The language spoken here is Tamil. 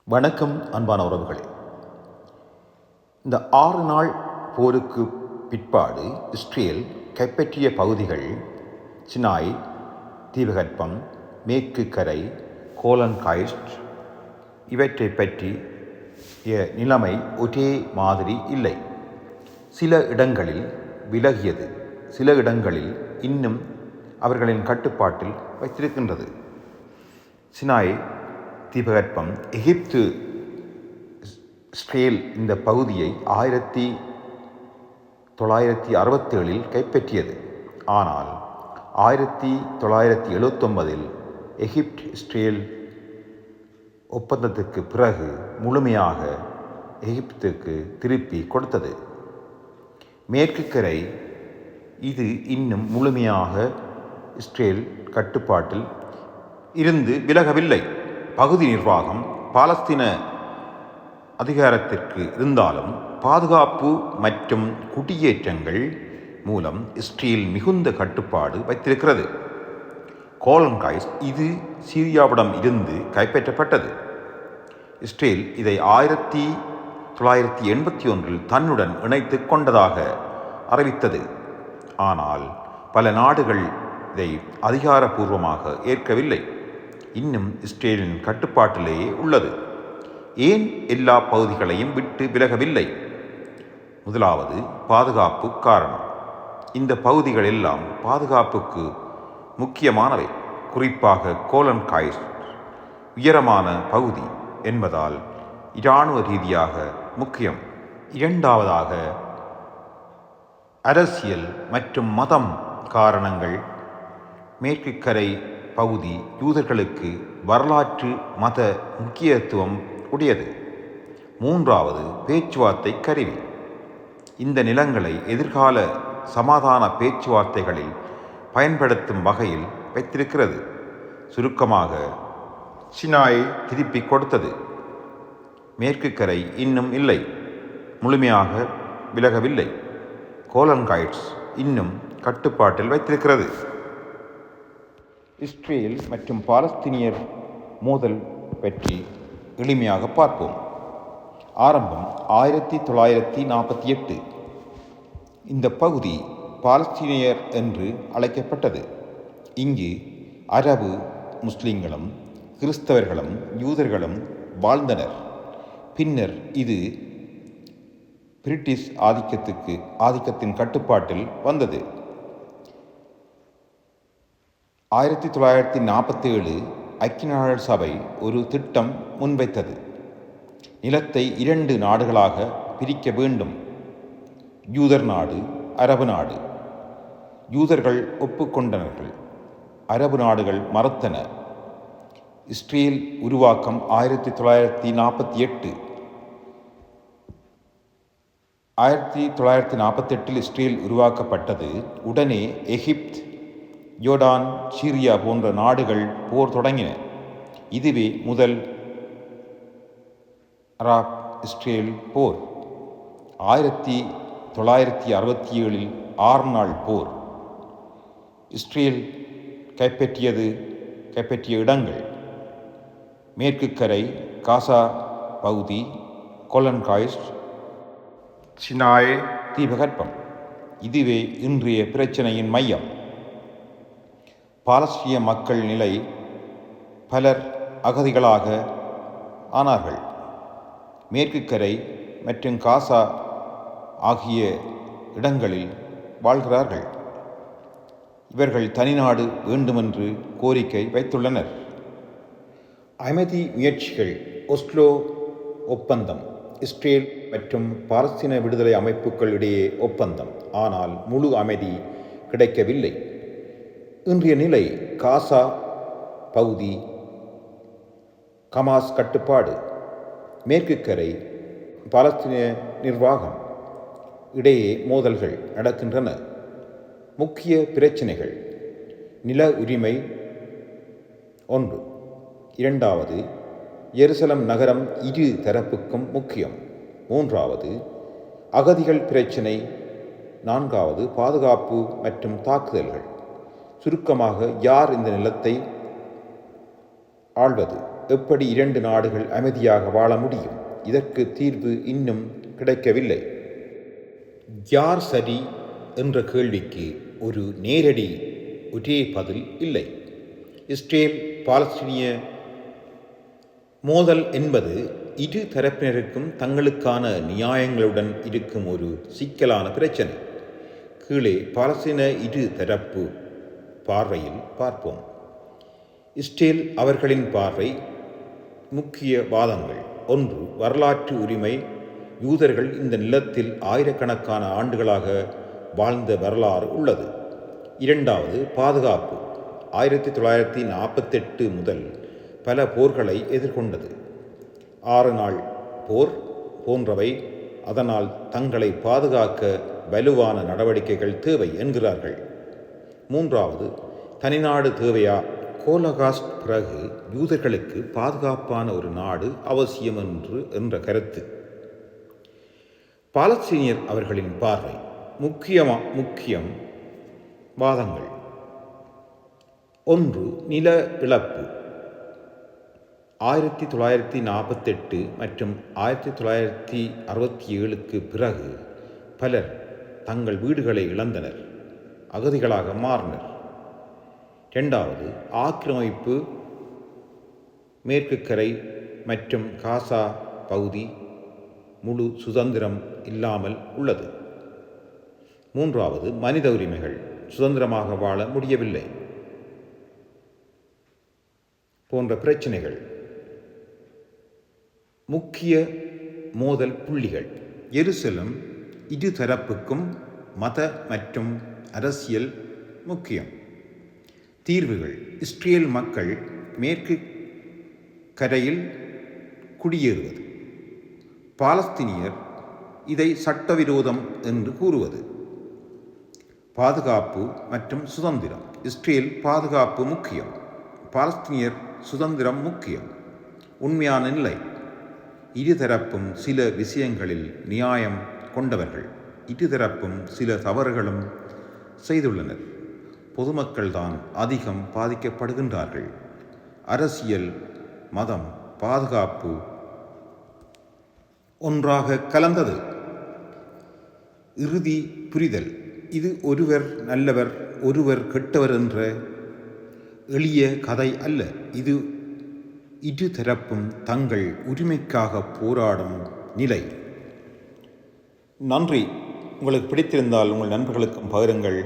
வணக்கம் அன்பான உறவுகளே. இந்த 6 நாள் போருக்கு பிற்பாடு இஸ்ரேல் கைப்பற்றிய பகுதிகள் சினாய் தீபகற்பம், மேற்கு கரை, கோலன் காய்ஸ்ட் இவற்றை பற்றிய நிலைமை ஒரே மாதிரி இல்லை. சில இடங்களில் விலகியது, சில இடங்களில் இன்னும் அவர்களின் கட்டுப்பாட்டில் வைத்திருக்கின்றது. சினாய் தீபகற்பம், எகிப்து இஸ்ரேல் இந்த பகுதியை 1967 கைப்பற்றியது. ஆனால் 1979 எகிப்து இஸ்ரேல் ஒப்பந்தத்துக்கு பிறகு முழுமையாக எகிப்துக்கு திருப்பி கொடுத்தது. மேற்கு கரை இது இன்னும் முழுமையாக இஸ்ரேல் கட்டுப்பாட்டில் இருந்து விலகவில்லை. பகுதி நிர்வாகம் பாலஸ்தீன அதிகாரத்திற்கு இருந்தாலும் பாதுகாப்பு மற்றும் குடியேற்றங்கள் மூலம் இஸ்ரேல் மிகுந்த கட்டுப்பாடு வைத்திருக்கிறது. கோலன் காய்ஸ்ட் இது சிரியாவிடம் இருந்து கைப்பற்றப்பட்டது. இஸ்ரேல் இதை 1981 தன்னுடன் இணைத்து கொண்டதாக அறிவித்தது. ஆனால் பல நாடுகள் இதை அதிகாரப்பூர்வமாக ஏற்கவில்லை. இன்னும் இஸ்ரேலின் கட்டுப்பாட்டிலேயே உள்ளது. ஏன் எல்லா பகுதிகளையும் விட்டு விலகவில்லை? முதலாவது, பாதுகாப்பு காரணம். இந்த பகுதிகள் எல்லாம் பாதுகாப்புக்கு முக்கியமானவை. குறிப்பாக கோலன் காய்ஸ்ட் உயரமான பகுதி என்பதால் இராணுவ ரீதியாக முக்கியம். இரண்டாவதாக, அரசியல் மற்றும் மதம் காரணங்கள். மேற்கு கரை பகுதி யூதர்களுக்கு வரலாற்று மத முக்கியத்துவம் உடையது. மூன்றாவது, பேச்சுவார்த்தை கருவி. இந்த நிலங்களை எதிர்கால சமாதான பேச்சுவார்த்தைகளில் பயன்படுத்தும் வகையில் வைத்திருக்கிறது. சுருக்கமாக, சினாயை திருப்பி கொடுத்தது. மேற்கு கரை இன்னும் இல்லை, முழுமையாக விலகவில்லை. கோலன் காய்ஸ்ட் இன்னும் கட்டுப்பாட்டில் வைத்திருக்கிறது. இஸ்ரேல் மற்றும் பாலஸ்தீனியர் மோதல் பற்றி எளிமையாக பார்ப்போம். ஆரம்பம் 1948. இந்த பகுதி பாலஸ்தீனியர் என்று அழைக்கப்பட்டது. இங்கு அரபு முஸ்லிம்களும் கிறிஸ்தவர்களும் யூதர்களும் வாழ்ந்தனர். பின்னர் இது பிரிட்டிஷ் ஆதிக்கத்தின் கட்டுப்பாட்டில் வந்தது. 1947 ஐக்கிய நாடுகள் சபை ஒரு திட்டம் முன்வைத்தது. நிலத்தை 2 நாடுகளாக பிரிக்க வேண்டும். யூதர் நாடு, அரபு நாடு. யூதர்கள் ஒப்புக்கொண்டனர்கள், அரபு நாடுகள் மறுத்தன. இஸ்ரேல் உருவாக்கம் 1948. 1948 இஸ்ரேல் உருவாக்கப்பட்டது. உடனே எகிப்து, யோர்டான், சிரியா போன்ற நாடுகள் போர் தொடங்கின. இதுவே முதல் அரப் இஸ்ரேல் போர். 1967 6 நாள் போர். இஸ்ரேல் கைப்பற்றிய இடங்கள்: மேற்கு கரை, காசா பகுதி, கோலன் காய்ஸ்ட், சினாய் தீபகற்பம். இதுவே இன்றைய பிரச்சனையின் மையம். பாலஸ்தீன மக்கள் நிலை: பலர் அகதிகளாக ஆனார்கள். மேற்கு கரை மற்றும் காசா ஆகிய இடங்களில் வாழ்கிறார்கள். இவர்கள் தனிநாடு வேண்டுமென்று கோரிக்கை வைத்துள்ளனர். அமைதி முயற்சிகள். ஒஸ்லோ ஒப்பந்தம். இஸ்ரேல் மற்றும் பாலஸ்தீன விடுதலை அமைப்புகள் இடையே ஒப்பந்தம். ஆனால் முழு அமைதி கிடைக்கவில்லை. இன்றைய நிலை: காசா பகுதி ஹமாஸ் கட்டுப்பாடு. மேற்கு கரை பாலஸ்தீன நிர்வாகம் இடையே மோதல்கள் நடக்கின்றன. முக்கிய பிரச்சினைகள்: நில உரிமை 1. இரண்டாவது, எருசலம் நகரம் இரு தரப்புக்கும் முக்கியம். மூன்றாவது, அகதிகள் பிரச்சினை. நான்காவது, பாதுகாப்பு மற்றும் தாக்குதல்கள். சுருக்கமாக, யார் இந்த நிலத்தை ஆள்வது எப்படி இரண்டு நாடுகள் அமைதியாக வாழ முடியும்? இதற்கு தீர்வு இன்னும் கிடைக்கவில்லை. யார் சரி என்ற கேள்விக்கு ஒரு நேரடி ஒரே பதில் இல்லை. இஸ்ரேல் பாலஸ்தீனிய மோதல் என்பது இரு தரப்பினருக்கும் தங்களுக்கான நியாயங்களுடன் இருக்கும் ஒரு சிக்கலான பிரச்சனை. கீழே பாலஸ்தீன இரு தரப்பு பார்வையில் பார்ப்போம். இஸ்ரேல் அவர்களின் பார்வை. முக்கிய வாதங்கள். 1. வரலாற்று உரிமை. யூதர்கள் இந்த நிலத்தில் ஆயிரக்கணக்கான ஆண்டுகளாக வாழ்ந்த வரலாறு உள்ளது. 2. பாதுகாப்பு. 1948 முதல் பல போர்களை எதிர்கொண்டது. 6 நாள் போர் போன்றவை. அதனால் தங்களை பாதுகாக்க வலுவான நடவடிக்கைகள் தேவை என்கிறார்கள். 3. தனிநாடு தேவையா? ஹோலோகாஸ்ட் பிறகு யூதர்களுக்கு பாதுகாப்பான ஒரு நாடு அவசியம் என்ற கருத்து. பாலஸ்தீனியர் அவர்களின் பார்வை. முக்கியம் வாதங்கள். 1. நில இழப்பு. 1948 மற்றும் 1967க்கு பிறகு பலர் தங்கள் வீடுகளை இழந்தனர், அகதிகளாக மாறினர். 2. ஆக்கிரமிப்பு. மேற்கு கரை மற்றும் காசா பகுதி முழு சுதந்திரம் இல்லாமல் உள்ளது. 3. மனித உரிமைகள். சுதந்திரமாக வாழ முடியவில்லை போன்ற பிரச்சனைகள். முக்கிய மோதல் புள்ளிகள். எருசலேம் இரு தரப்புக்கும் மத மற்றும் அரசியல் முக்கியம். தீர்வுகள். இஸ்ரேல் மக்கள் மேற்கு கரையில் குடியேறுவது. பாலஸ்தீனியர் இதை சட்டவிரோதம் என்று கூறுவது. பாதுகாப்பு மற்றும் சுதந்திரம். இஸ்ரேல் பாதுகாப்பு முக்கியம், பாலஸ்தீனியர் சுதந்திரம் முக்கியம். உண்மையான நிலை. இருதரப்பும் சில விஷயங்களில் நியாயம் கொண்டவர்கள். இருதரப்பும் சில தவறுகளும் செய்துள்ளனர். பொதுமக்கள்தான் அதிகம் பாதிக்கப்படுகின்றார்கள். அரசியல், மதம், பாதுகாப்பு ஒன்றாக கலந்தது. இறுதி புரிதல். இது ஒருவர் நல்லவர் ஒருவர் கெட்டவர் என்ற எளிய கதை அல்ல. இது இரு தரப்பும் தங்கள் உரிமைக்காக போராடும் நிலை. நன்றி. உங்களுக்கு பிடித்திருந்தால் உங்கள் நண்பர்களுக்கும் பகிருங்கள்.